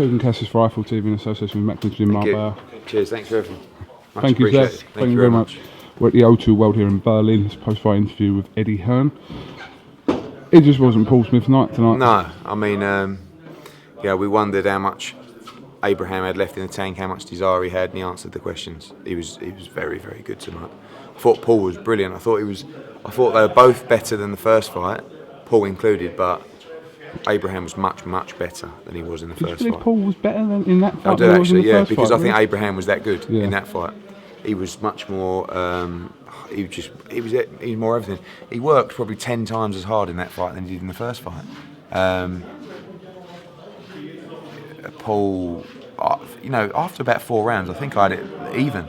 KUGAN CASSIUS Rifle TV in association with Macklin Gym Marbella. Cheers, thanks for everything. Thank you, Zess. Thank you very much. We're at the O2 World here in Berlin. It's a post-fight interview with Eddie Hearn. It just wasn't Paul Smith's night tonight. No, I mean, we wondered how much Abraham had left in the tank, how much desire he had, and he answered the questions. He was very, very good tonight. I thought Paul was brilliant. I thought they were both better than the first fight, Paul included, but Abraham was much, much better than he was in the first fight. Do you believe Paul was better than in that fight? I do actually, yeah, because fight, I think Abraham was that good in that fight. He was much more. He was more everything. He worked probably 10 times as hard in that fight than he did in the first fight. Paul, after about 4 rounds, I think I had it even,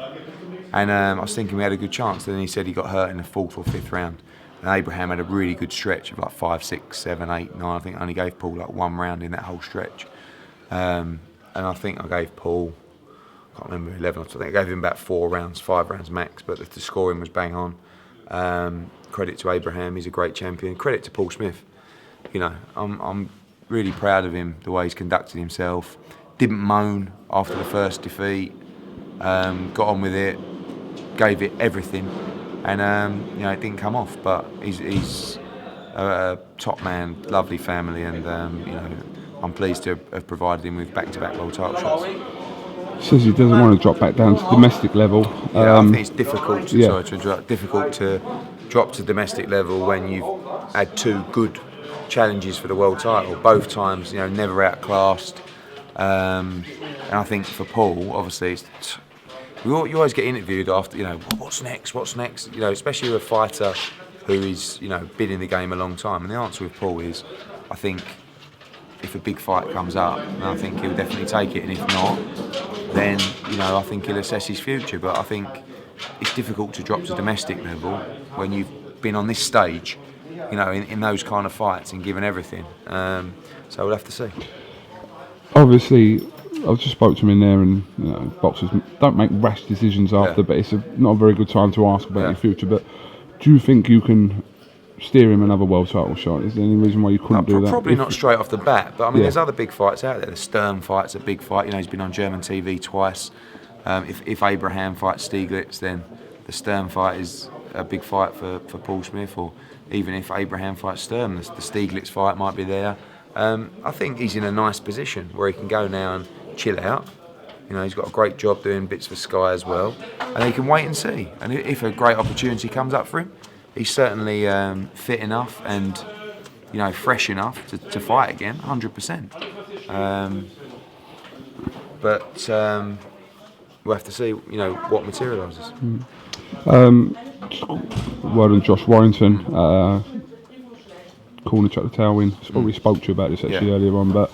and I was thinking we had a good chance. Then he said he got hurt in the 4th or 5th round. And Abraham had a really good stretch of like 5, 6, 7, 8, 9. I think I only gave Paul like 1 round in that whole stretch. And I think I gave Paul, I can't remember 11. I think I gave him about 4 rounds, 5 rounds max. But the scoring was bang on. Credit to Abraham, he's a great champion. Credit to Paul Smith. I'm really proud of him, the way he's conducted himself. Didn't moan after the first defeat. Got on with it, gave it everything. And it didn't come off, but he's a top man, lovely family, and I'm pleased to have provided him with back-to-back world title shots. He says he doesn't want to drop back down to domestic level. I think it's difficult. Difficult to drop to domestic level when you've had 2 good challenges for the world title, both times never outclassed. And I think for Paul, obviously, you always get interviewed after, what's next, especially with a fighter who is, been in the game a long time. And the answer with Paul is, I think if a big fight comes up, then I think he'll definitely take it. And if not, then, I think he'll assess his future. But I think it's difficult to drop to domestic level when you've been on this stage, in those kind of fights and given everything. So we'll have to see. Obviously, I just spoke to him in there, and boxers don't make rash decisions after, but it's not a very good time to ask about your future. But do you think you can steer him another world title shot? Is there any reason why you couldn't do that? Probably not straight off the bat, but I mean, there's other big fights out there. The Stern fight's a big fight. He's been on German TV twice. If Abraham fights Stieglitz, then the Stern fight is a big fight for Paul Smith. Or even if Abraham fights Stern, the Stieglitz fight might be there. I think he's in a nice position where he can go now and chill out. He's got a great job doing bits for Sky as well, and he can wait and see. And if a great opportunity comes up for him, he's certainly fit enough and fresh enough to fight again, 100%. But we'll have to see, what materialises. Word on Josh Warrington, corner chuck the tail win. I probably spoke to you about this actually earlier on, but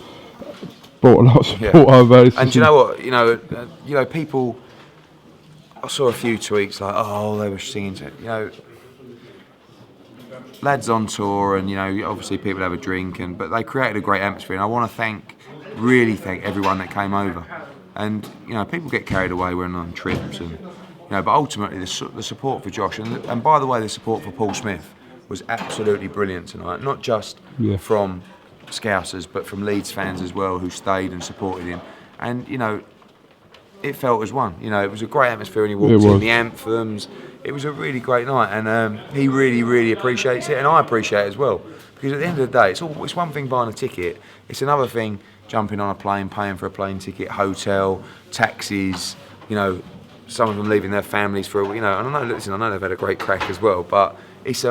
brought a lot of support over this. And do you know what? People. I saw a few tweets like, "Oh, they were singing." Lads on tour, and obviously people have a drink, but they created a great atmosphere. And I want to really thank everyone that came over. And people get carried away when on trips, and but ultimately the support for Josh, and by the way, the support for Paul Smith was absolutely brilliant tonight. Not just from Scousers, but from Leeds fans as well, who stayed and supported him. And it felt as one. It was a great atmosphere when he walked in. The anthems. It was a really great night, and he really, really appreciates it, and I appreciate it as well. Because at the end of the day, it's one thing buying a ticket. It's another thing jumping on a plane, paying for a plane ticket, hotel, taxis. Some of them leaving their families for a week. And I know they've had a great crack as well. But it's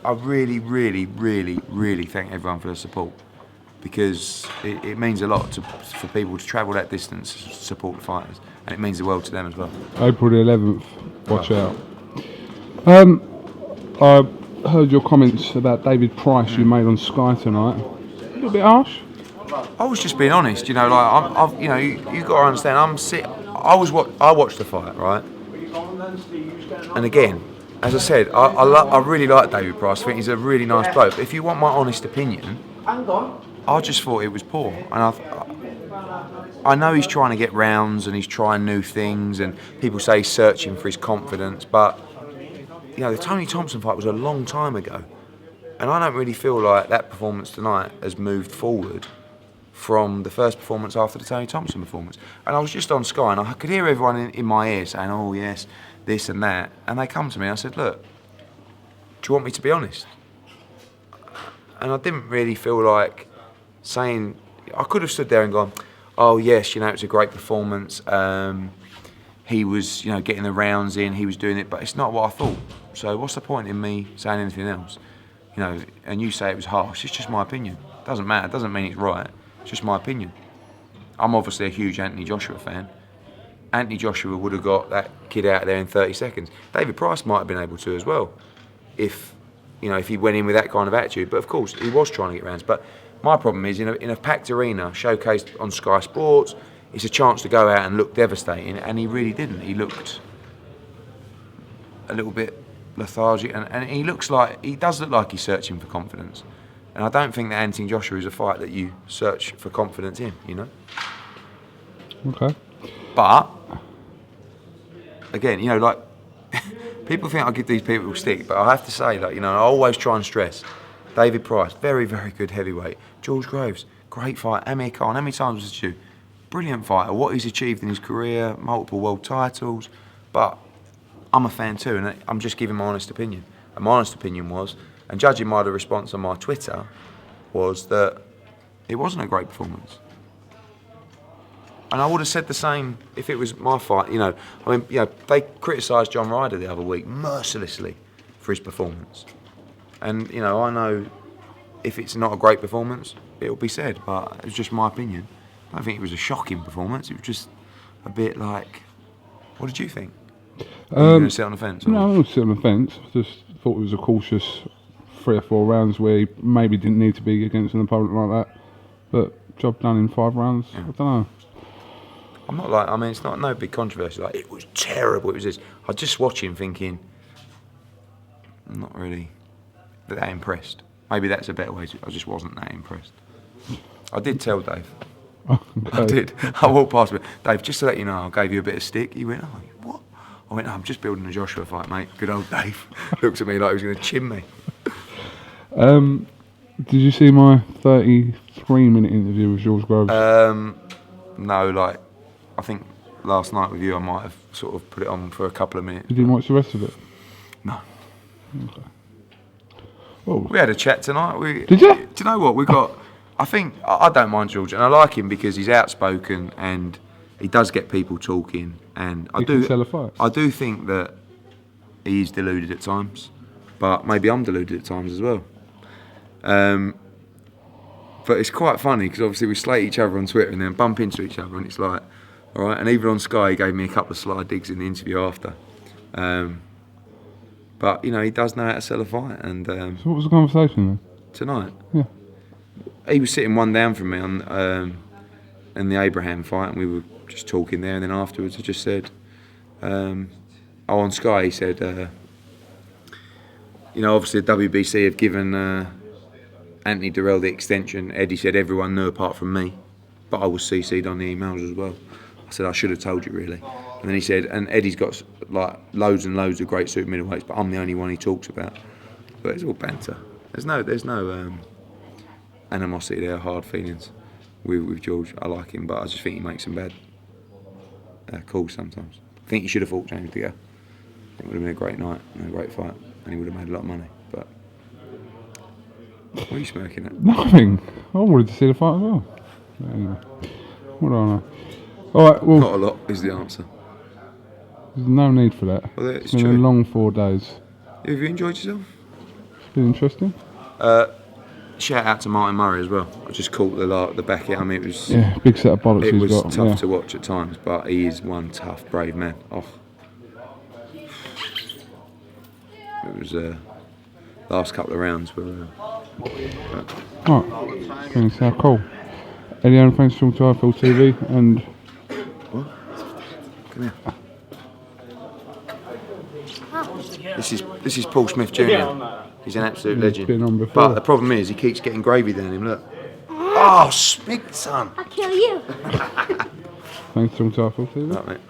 I really, really, really, really thank everyone for the support, because it means a lot for people to travel that distance to support the fighters, and it means the world to them as well. April the 11th, watch out. I heard your comments about David Price you made on Sky tonight. A little bit harsh. I was just being honest, you've got to understand. I watched the fight, right? And again, as I said, I really like David Price. I think he's a really nice bloke. But if you want my honest opinion, I just thought it was poor. And I know he's trying to get rounds and he's trying new things, and people say he's searching for his confidence. But the Tony Thompson fight was a long time ago, and I don't really feel like that performance tonight has moved forward from the first performance after the Tony Thompson performance. And I was just on Sky and I could hear everyone in my ear saying, oh yes, this and that. And they come to me and I said, look, do you want me to be honest? And I didn't really feel like saying, I could have stood there and gone, oh yes, you know, it's a great performance. He was, you know, getting the rounds in, he was doing it, but it's not what I thought. So what's the point in me saying anything else? You know, and you say it was harsh, it's just my opinion. It doesn't matter, it doesn't mean it's right, it's just my opinion. I'm obviously a huge Anthony Joshua fan. Anthony Joshua would have got that kid out of there in 30 seconds. David Price might have been able to as well, if, you know, if he went in with that kind of attitude. But of course, he was trying to get rounds. But my problem is, in a packed arena, showcased on Sky Sports, it's a chance to go out and look devastating, and he really didn't. He looked a little bit lethargic, and he does look like he's searching for confidence. And I don't think that Anthony Joshua is a fight that you search for confidence in, you know? Okay. But, again, you know, like, people think I give these people stick, but I have to say, like, you know, I always try and stress, David Price, very, very good heavyweight. George Groves, great fight. Amir Khan, how many times was it you? Brilliant fighter. What he's achieved in his career, multiple world titles. But I'm a fan too, and I'm just giving my honest opinion. And my honest opinion was, and judging by the response on my Twitter, was that it wasn't a great performance. And I would have said the same if it was my fight. You know, I mean, you know, they criticised John Ryder the other week mercilessly for his performance. And, you know, I know if it's not a great performance, it'll be said, but it's just my opinion. I don't think it was a shocking performance. It was just a bit like, what did you think? Were you going to sit on the fence? Or? No, I wasn't sit on the fence. I just thought it was a cautious 3 or 4 rounds where he maybe didn't need to be against an opponent like that. But job done in 5 rounds, yeah. I don't know. I'm not like, I mean, it's no big controversy. Like, it was terrible, it was this. I just watch him thinking, I'm not really that impressed. Maybe that's a better way I just wasn't that impressed. I did tell Dave. Okay. I did. I walked past him. Dave, just to let you know, I gave you a bit of stick. He went, oh, what? I went, no, I'm just building a Joshua fight, mate. Good old Dave. Looks at me like he was going to chin me. Did you see my 33-minute interview with George Groves? No, like, I think last night with you I might have sort of put it on for a couple of minutes. Did you watch the rest of it? No. Okay. Well, we had a chat tonight. Did you? Do you know what? We got, I think, I don't mind George, and I like him because he's outspoken and he does get people talking, and I can sell a fight. I do think that he is deluded at times, but maybe I'm deluded at times as well. But it's quite funny because obviously we slate each other on Twitter and then bump into each other, and it's like, all right. And even on Sky, he gave me a couple of sly digs in the interview after. But you know, he does know how to sell a fight. And so what was the conversation then? Tonight? Yeah. He was sitting one down from me on in the Abraham fight, and we were just talking there. And then afterwards, I just said, on Sky, he said, you know, obviously the WBC have given Anthony Durrell the extension. Eddie said everyone knew apart from me, but I was CC'd on the emails as well. I said I should have told you really. And then he said, and Eddie's got like loads and loads of great super middleweights, but I'm the only one he talks about. But it's all banter. There's no animosity there, hard feelings with George. I like him, but I just think he makes some bad calls sometimes. I think he should have fought James DeGale. It would have been a great night and a great fight, and he would have made a lot of money. But what are you smirking at? Nothing. I wanted to see the fight as well. Anyway, what do I know? All right, well, not a lot is the answer. There's no need for that. Well, it's been a long 4 days. Have you enjoyed yourself? It's been interesting. Shout out to Martin Murray as well. I just caught the back end. I mean, it was big set of bollocks. It was got, tough to watch at times, but he is one tough, brave man. Oh, it was last couple of rounds were. Right, thanks. Cool. Eddie, thanks for talking to IFL TV and. What? Come here. This is Paul Smith Jr. He's an absolute legend. Been on before. But the problem is he keeps getting gravy down him. Look. Oh, Smith, son. I'll kill you. Thanks for talking to IFL TV. Right, mate.